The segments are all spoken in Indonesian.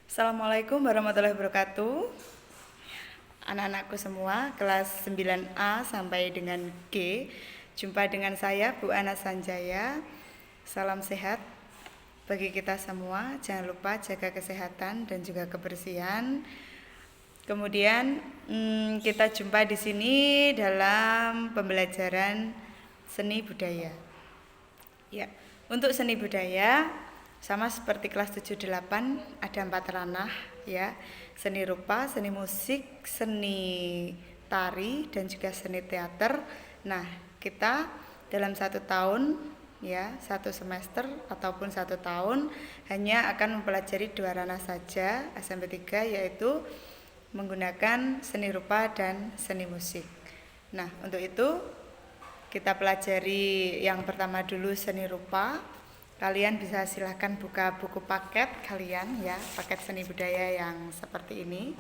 Assalamualaikum warahmatullahi wabarakatuh. Anak-anakku semua, kelas 9A sampai dengan G. Jumpa dengan saya, Bu Ana Sanjaya. Salam sehat bagi kita semua. Jangan lupa jaga kesehatan dan juga kebersihan. Kemudian kita jumpa di sini dalam pembelajaran seni budaya. Ya, untuk seni budaya sama seperti kelas 7-8 ada 4 ranah ya. Seni rupa, seni musik, seni tari dan juga seni teater. Nah, kita dalam 1 tahun ya, 1 semester ataupun 1 tahun hanya akan mempelajari 2 ranah saja SMP 3, yaitu menggunakan seni rupa dan seni musik. Nah, untuk itu kita pelajari yang pertama dulu seni rupa. Kalian bisa silahkan buka buku paket kalian ya, paket seni budaya yang seperti ini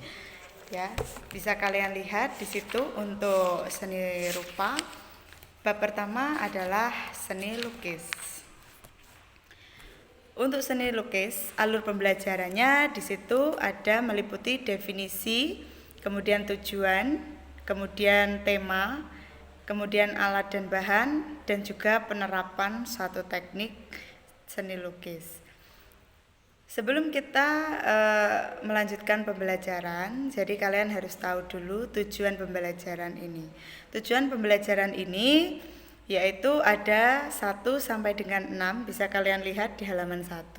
ya. Bisa kalian lihat di situ untuk seni rupa. Bab pertama adalah seni lukis. Untuk seni lukis, alur pembelajarannya di situ ada meliputi definisi, kemudian tujuan, kemudian tema, kemudian alat dan bahan, dan juga penerapan suatu teknik seni lukis. Sebelum kita melanjutkan pembelajaran, jadi kalian harus tahu dulu tujuan pembelajaran ini. Tujuan pembelajaran ini yaitu ada 1 sampai dengan 6, bisa kalian lihat di halaman 1.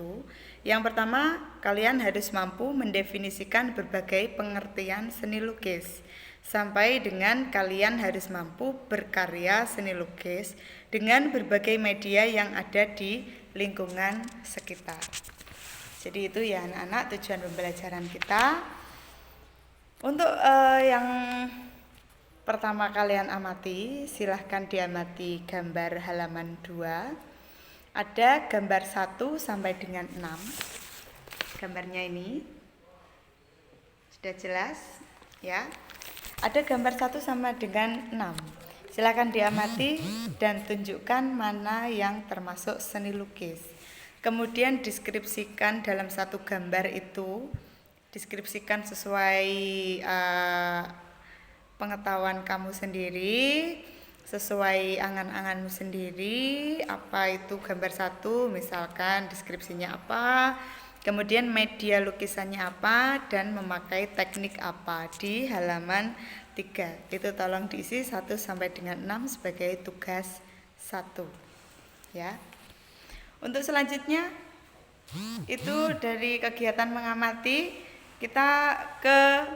Yang pertama, kalian harus mampu mendefinisikan berbagai pengertian seni lukis. Sampai dengan kalian harus mampu berkarya seni lukis dengan berbagai media yang ada di lingkungan sekitar. Jadi itu ya anak-anak tujuan pembelajaran kita. Untuk yang pertama kalian amati, silahkan diamati gambar halaman 2. Ada gambar 1 sampai dengan 6. Gambarnya ini sudah jelas ya. Ada gambar 1 sama dengan 6. Silakan diamati dan tunjukkan mana yang termasuk seni lukis. Kemudian deskripsikan dalam satu gambar itu, deskripsikan sesuai pengetahuan kamu sendiri, sesuai angan-anganmu sendiri. Apa itu gambar 1, misalkan deskripsinya apa, kemudian media lukisannya apa, dan memakai teknik apa di halaman 3. Itu tolong diisi 1 sampai dengan 6 sebagai tugas 1 ya. Untuk selanjutnya itu dari kegiatan mengamati, kita ke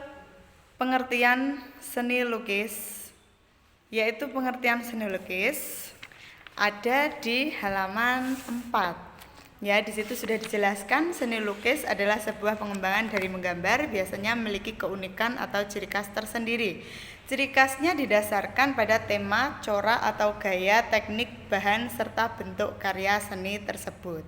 pengertian seni lukis. Yaitu pengertian seni lukis ada di halaman 4. Ya, di situ sudah dijelaskan seni lukis adalah sebuah pengembangan dari menggambar, biasanya memiliki keunikan atau ciri khas tersendiri. Ciri khasnya didasarkan pada tema, corak atau gaya, teknik, bahan, serta bentuk karya seni tersebut.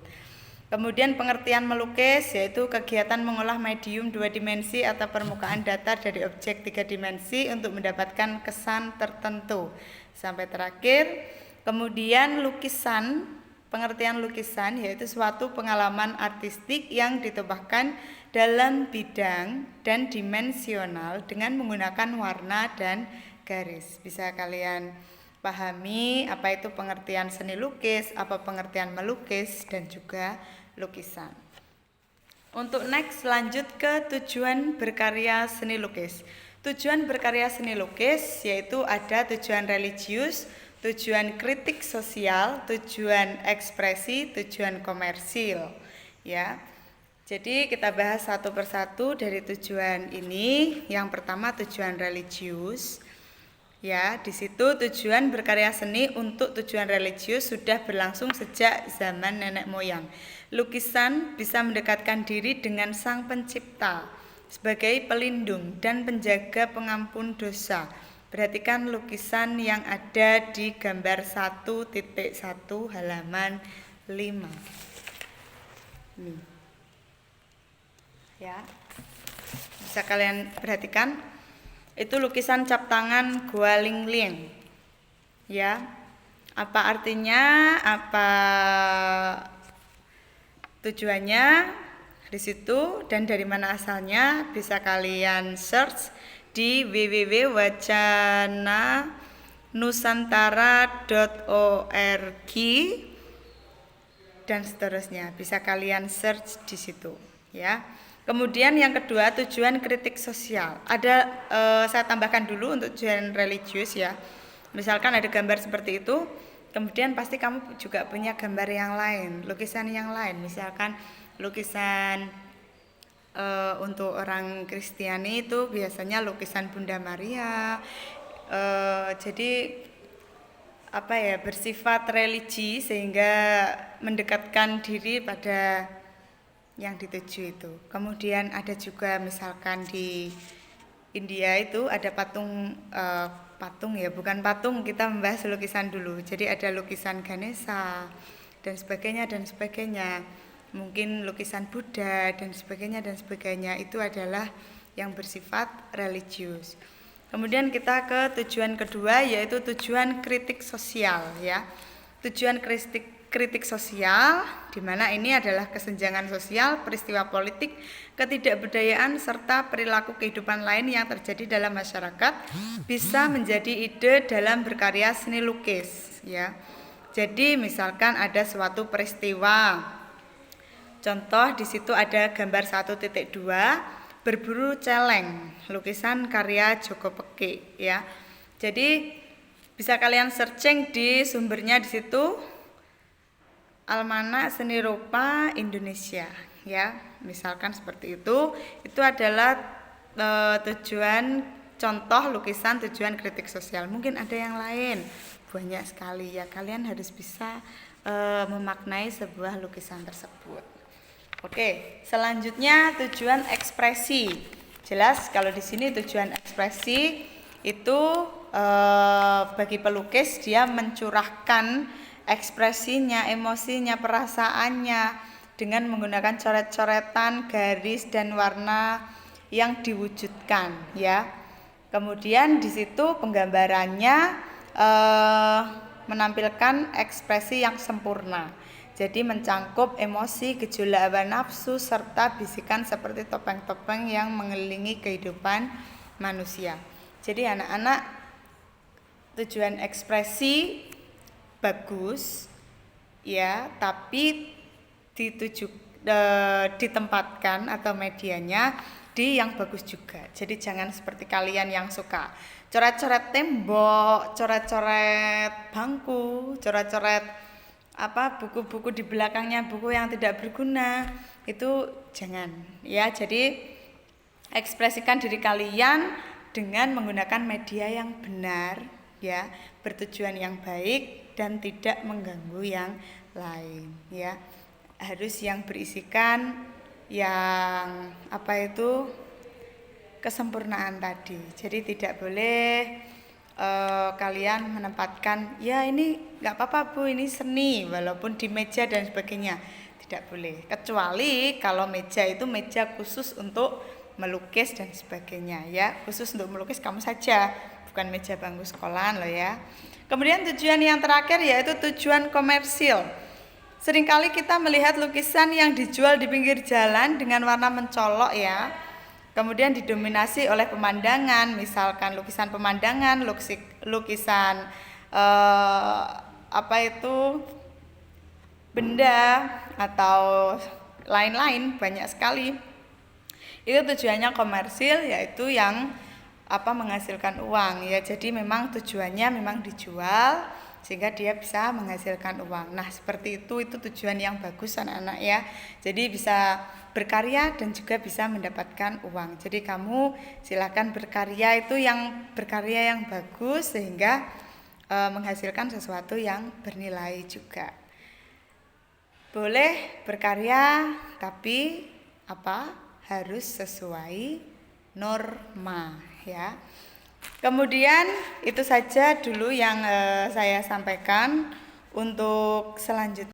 Kemudian pengertian melukis yaitu kegiatan mengolah medium 2 dimensi atau permukaan datar dari objek 3 dimensi untuk mendapatkan kesan tertentu. Sampai terakhir, kemudian lukisan. Pengertian lukisan yaitu suatu pengalaman artistik yang ditambahkan dalam bidang dan dimensional dengan menggunakan warna dan garis. Bisa kalian pahami apa itu pengertian seni lukis, apa pengertian melukis, dan juga lukisan. Untuk next, lanjut ke tujuan berkarya seni lukis. Tujuan berkarya seni lukis yaitu ada tujuan religius, tujuan kritik sosial, tujuan ekspresi, tujuan komersil ya. Jadi kita bahas satu persatu dari tujuan ini. Yang pertama tujuan religius. Ya, di situ tujuan berkarya seni untuk tujuan religius sudah berlangsung sejak zaman nenek moyang. Lukisan bisa mendekatkan diri dengan Sang Pencipta sebagai pelindung dan penjaga pengampun dosa. Perhatikan lukisan yang ada di gambar 1.1 halaman 5. Nih. Ya. Bisa kalian perhatikan, itu lukisan cap tangan Gua Ling Ling. Ya. Apa artinya? Apa tujuannya? di situ, dan dari mana asalnya bisa kalian search di www.wacananusantara.org dan seterusnya. Bisa kalian search di situ, ya. Kemudian yang kedua, tujuan kritik sosial. Ada saya tambahkan dulu untuk tujuan religius ya. Misalkan ada gambar seperti itu, kemudian pasti kamu juga punya gambar yang lain, lukisan yang lain. Misalkan lukisan untuk orang Kristiani itu biasanya lukisan Bunda Maria. Jadi bersifat religi sehingga mendekatkan diri pada yang dituju itu. Kemudian ada juga misalkan di India itu ada patung bukan patung, kita membahas lukisan dulu. Jadi ada lukisan Ganesha dan sebagainya. Mungkin lukisan Buddha dan sebagainya itu adalah yang bersifat religius. Kemudian kita ke tujuan kedua, yaitu tujuan kritik sosial ya. Tujuan kritik sosial, di mana ini adalah kesenjangan sosial, peristiwa politik, ketidakberdayaan, serta perilaku kehidupan lain yang terjadi dalam masyarakat bisa menjadi ide dalam berkarya seni lukis ya. Jadi misalkan ada suatu peristiwa, contoh di situ ada gambar 1.2 berburu celeng, lukisan karya Joko Peke ya. Jadi bisa kalian searching di sumbernya di situ, Almanak Seni Rupa Indonesia ya. Misalkan seperti itu adalah tujuan contoh lukisan tujuan kritik sosial. Mungkin ada yang lain, banyak sekali ya. Kalian harus bisa memaknai sebuah lukisan tersebut. Oke, selanjutnya tujuan ekspresi. Jelas kalau di sini tujuan ekspresi itu bagi pelukis dia mencurahkan ekspresinya, emosinya, perasaannya dengan menggunakan coret-coretan, garis dan warna yang diwujudkan ya. Kemudian di situ penggambarannya menampilkan ekspresi yang sempurna. Jadi mencangkup emosi, gejolak hawa nafsu serta bisikan seperti topeng-topeng yang mengelilingi kehidupan manusia. Jadi anak-anak, tujuan ekspresi bagus ya, tapi ditempatkan atau medianya di yang bagus juga. Jadi jangan seperti kalian yang suka coret-coret tembok, coret-coret bangku, coret-coret buku-buku di belakangnya, buku yang tidak berguna, itu jangan ya. Jadi ekspresikan diri kalian dengan menggunakan media yang benar ya, bertujuan yang baik dan tidak mengganggu yang lain ya. Harus yang berisikan yang kesempurnaan tadi. Jadi tidak boleh kalian menempatkan ya ini nggak apa-apa Bu, ini seni, walaupun di meja dan sebagainya, tidak boleh. Kecuali kalau meja itu meja khusus untuk melukis dan sebagainya ya, khusus untuk melukis kamu saja, bukan meja bangku sekolahan loh ya. Kemudian tujuan yang terakhir yaitu tujuan komersil. Seringkali kita melihat lukisan yang dijual di pinggir jalan dengan warna mencolok ya, kemudian didominasi oleh pemandangan, misalkan lukisan pemandangan, lukisan benda atau lain-lain, banyak sekali. Itu tujuannya komersil, yaitu yang menghasilkan uang ya. Jadi memang tujuannya memang dijual sehingga dia bisa menghasilkan uang. Nah, seperti itu tujuan yang bagus anak-anak ya. Jadi bisa berkarya dan juga bisa mendapatkan uang. Jadi kamu silakan berkarya, itu yang berkarya yang bagus sehingga menghasilkan sesuatu yang bernilai juga. Boleh berkarya tapi harus sesuai norma ya. Kemudian itu saja dulu yang saya sampaikan. Untuk selanjutnya